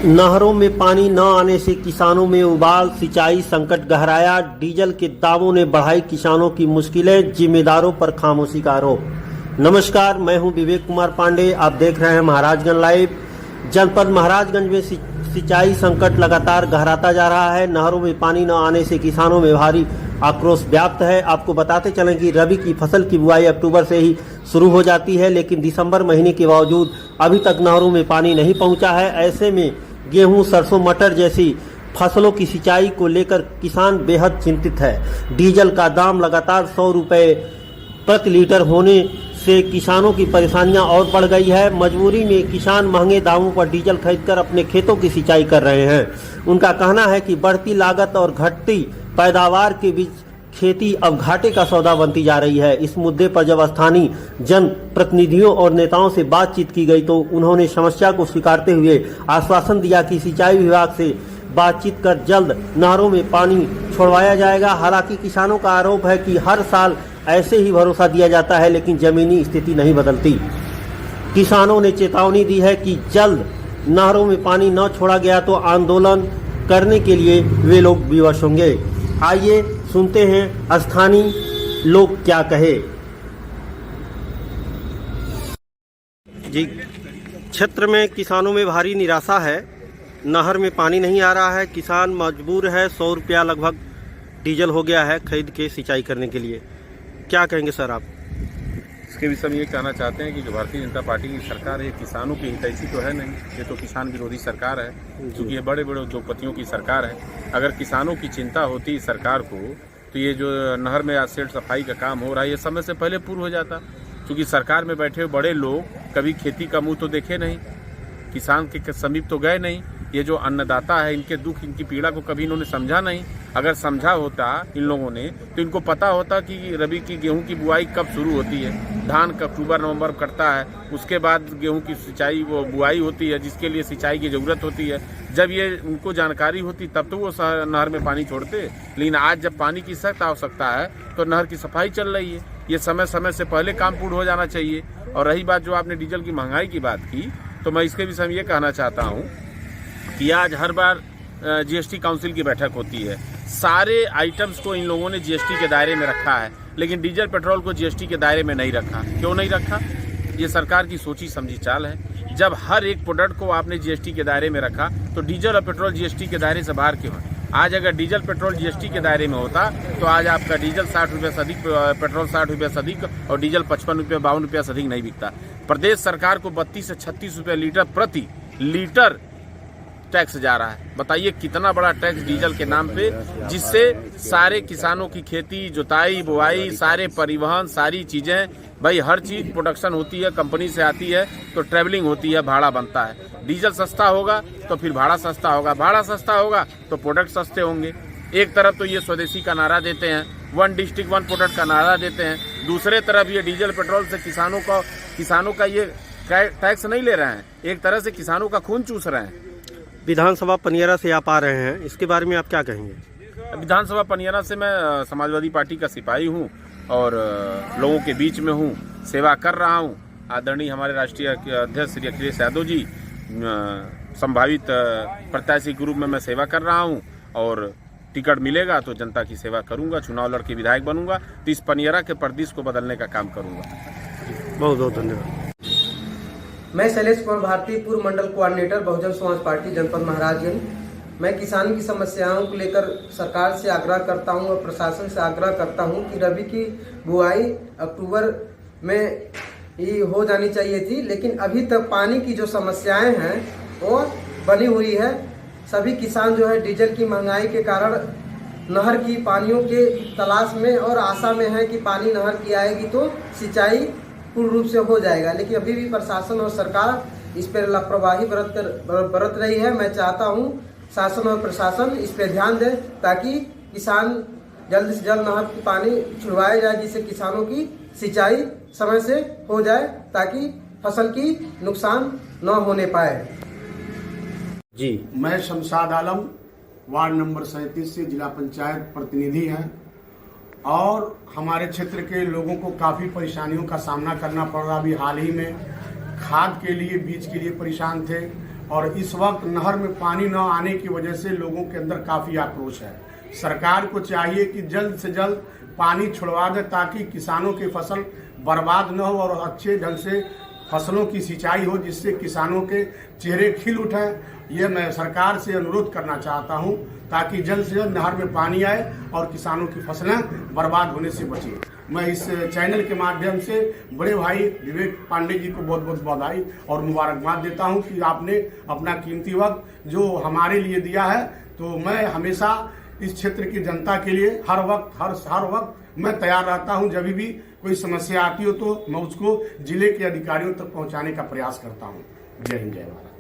नहरों में पानी न आने से किसानों में उबाल, सिंचाई संकट गहराया। डीजल के दामों ने बढ़ाई किसानों की मुश्किलें, जिम्मेदारों पर खामोशी का आरोप। नमस्कार, मैं हूं विवेक कुमार पांडे। आप देख रहे हैं महाराजगंज लाइव। जनपद महाराजगंज में सिंचाई संकट लगातार गहराता जा रहा है। नहरों में पानी न आने से किसानों में भारी आक्रोश व्याप्त है। आपको बताते चलें कि रबी की फसल की बुआई अक्टूबर से ही शुरू हो जाती है, लेकिन दिसंबर महीने के बावजूद अभी तक नहरों में पानी नहीं पहुंचा है। ऐसे में गेहूं, सरसों, मटर जैसी फसलों की सिंचाई को लेकर किसान बेहद चिंतित है। डीजल का दाम लगातार 100 रुपये प्रति लीटर होने से किसानों की परेशानियां और बढ़ गई है। मजबूरी में किसान महंगे दामों पर डीजल खरीदकर अपने खेतों की सिंचाई कर रहे हैं। उनका कहना है कि बढ़ती लागत और घटती पैदावार के बीच खेती अब घाटे का सौदा बनती जा रही है। इस मुद्दे पर जब स्थानीय जन प्रतिनिधियों और नेताओं से बातचीत की गई तो उन्होंने समस्या को स्वीकारते हुए आश्वासन दिया कि सिंचाई विभाग से बातचीत कर जल्द नहरों में पानी छोड़वाया जाएगा। हालांकि किसानों का आरोप है कि हर साल ऐसे ही भरोसा दिया जाता है, लेकिन जमीनी स्थिति नहीं बदलती। किसानों ने चेतावनी दी है कि जल्द नहरों में पानी न छोड़ा गया तो आंदोलन करने के लिए वे लोग विवश होंगे। आइए सुनते हैं स्थानीय लोग क्या कहे। जी, क्षेत्र में किसानों में भारी निराशा है। नहर में पानी नहीं आ रहा है, किसान मजबूर है। 100 रुपया लगभग डीजल हो गया है खरीद के सिंचाई करने के लिए। क्या कहेंगे सर आप? इसके विषय में ये कहना चाहते हैं कि जो भारतीय जनता पार्टी की सरकार है, किसानों की हितैषी तो है नहीं, ये तो किसान विरोधी सरकार है। क्योंकि ये बड़े बड़े उद्योगपतियों की सरकार है। अगर किसानों की चिंता होती सरकार को तो ये जो नहर में एसिड सफाई का काम हो रहा है ये समय से पहले पूर्ण हो जाता। क्योंकि सरकार में बैठे बड़े लोग कभी खेती का मुंह तो देखे नहीं, किसान के समीप तो गए नहीं। ये जो अन्नदाता है, इनके दुख, इनकी पीड़ा को कभी इन्होंने समझा नहीं। अगर समझा होता इन लोगों ने तो इनको पता होता कि रबी की गेहूं की बुआई कब शुरू होती है। धान का अक्टूबर नवंबर कटता है, उसके बाद गेहूं की सिंचाई वो बुआई होती है, जिसके लिए सिंचाई की ज़रूरत होती है। जब ये उनको जानकारी होती तब तो वो नहर में पानी छोड़ते। लेकिन आज जब पानी की सख्त आवश्यकता है तो नहर की सफाई चल रही है। ये समय समय से पहले काम पूर्ण हो जाना चाहिए। और रही बात जो आपने डीजल की महंगाई की बात की, तो मैं इसके विषय में ये कहना चाहता हूँ कि आज हर बार जीएसटी काउंसिल की बैठक होती है। सारे आइटम्स को इन लोगों ने जीएसटी के दायरे में रखा है, लेकिन डीजल पेट्रोल को जीएसटी के दायरे में नहीं रखा। क्यों नहीं रखा? ये सरकार की सोची समझी चाल है। जब हर एक प्रोडक्ट को आपने जीएसटी के दायरे में रखा तो डीजल और पेट्रोल जीएसटी के दायरे से बाहर क्यों है? आज अगर डीजल पेट्रोल जीएसटी के दायरे में होता तो आज आपका डीजल 60 रुपये से अधिक, पेट्रोल 60 रुपये से अधिक और डीजल 55 रुपये 52 रुपये से अधिक नहीं बिकता। प्रदेश सरकार को 32 से 36 रुपये लीटर प्रति लीटर टैक्स जा रहा है। बताइए कितना बड़ा टैक्स डीजल के नाम पे, जिससे सारे किसानों की खेती, जुताई, बुआई, सारे परिवहन, सारी चीजें, भाई हर चीज प्रोडक्शन होती है, कंपनी से आती है तो ट्रेवलिंग होती है, भाड़ा बनता है। डीजल सस्ता होगा तो फिर भाड़ा सस्ता होगा, भाड़ा सस्ता होगा तो प्रोडक्ट सस्ते होंगे। एक तरफ तो ये स्वदेशी का नारा देते हैं, 1 डिस्ट्रिक्ट 1 प्रोडक्ट का नारा देते हैं, दूसरे तरफ ये डीजल पेट्रोल से किसानों का ये टैक्स नहीं ले रहे हैं, एक तरह से किसानों का खून चूस रहे हैं। विधानसभा पनियरा से आप आ रहे हैं, इसके बारे में आप क्या कहेंगे? विधानसभा पनियरा से मैं समाजवादी पार्टी का सिपाही हूं और लोगों के बीच में हूं, सेवा कर रहा हूं। आदरणीय हमारे राष्ट्रीय अध्यक्ष श्री अखिलेश यादव जी संभावित प्रत्याशी के रूप में मैं सेवा कर रहा हूं और टिकट मिलेगा तो जनता की सेवा करूंगा, चुनाव लड़के विधायक बनूंगा तो इस पनियरा के परदेश को बदलने का काम करूंगा। बहुत बहुत धन्यवाद। मैं शैलेश कुमार भारती, पूर्व मंडल कोऑर्डिनेटर बहुजन समाज पार्टी जनपद महाराजगंज। मैं किसान की समस्याओं को लेकर सरकार से आग्रह करता हूं और प्रशासन से आग्रह करता हूं कि रबी की बुआई अक्टूबर में ही हो जानी चाहिए थी, लेकिन अभी तक पानी की जो समस्याएं हैं वो बनी हुई है। सभी किसान जो है डीजल की महंगाई के कारण नहर की पानियों के तलाश में और आशा में है कि पानी नहर की आएगी तो सिंचाई पूर्ण रूप से हो जाएगा, लेकिन अभी भी प्रशासन और सरकार इस पर लापरवाही बरत रही है। मैं चाहता हूं शासन और प्रशासन इस पर ध्यान दे ताकि किसान जल्द से जल्द नहर की पानी छुड़वाया जाए, जिससे किसानों की सिंचाई समय से हो जाए ताकि फसल की नुकसान न होने पाए। जी, मैं शमशाद आलम, वार्ड नंबर 37 से जिला पंचायत प्रतिनिधि हैं और हमारे क्षेत्र के लोगों को काफ़ी परेशानियों का सामना करना पड़ रहा। अभी हाल ही में खाद के लिए, बीज के लिए परेशान थे और इस वक्त नहर में पानी न आने की वजह से लोगों के अंदर काफी आक्रोश है। सरकार को चाहिए कि जल्द से जल्द पानी छुड़वा दे ताकि किसानों की फसल बर्बाद न हो और अच्छे ढंग से फसलों की सिंचाई हो, जिससे किसानों के चेहरे खिल उठे। ये मैं सरकार से अनुरोध करना चाहता हूं ताकि जल्द से जल्द नहर में पानी आए और किसानों की फसलें बर्बाद होने से बचे। मैं इस चैनल के माध्यम से बड़े भाई विवेक पांडे जी को बहुत बहुत बधाई और मुबारकबाद देता हूं कि आपने अपना कीमती वक्त जो हमारे लिए दिया है। तो मैं हमेशा इस क्षेत्र की जनता के लिए हर वक्त मैं तैयार रहता हूं। जब भी कोई समस्या आती हो तो मैं उसको जिले के अधिकारियों तक पहुंचाने का प्रयास करता हूं। जय हिंद, जय भारत।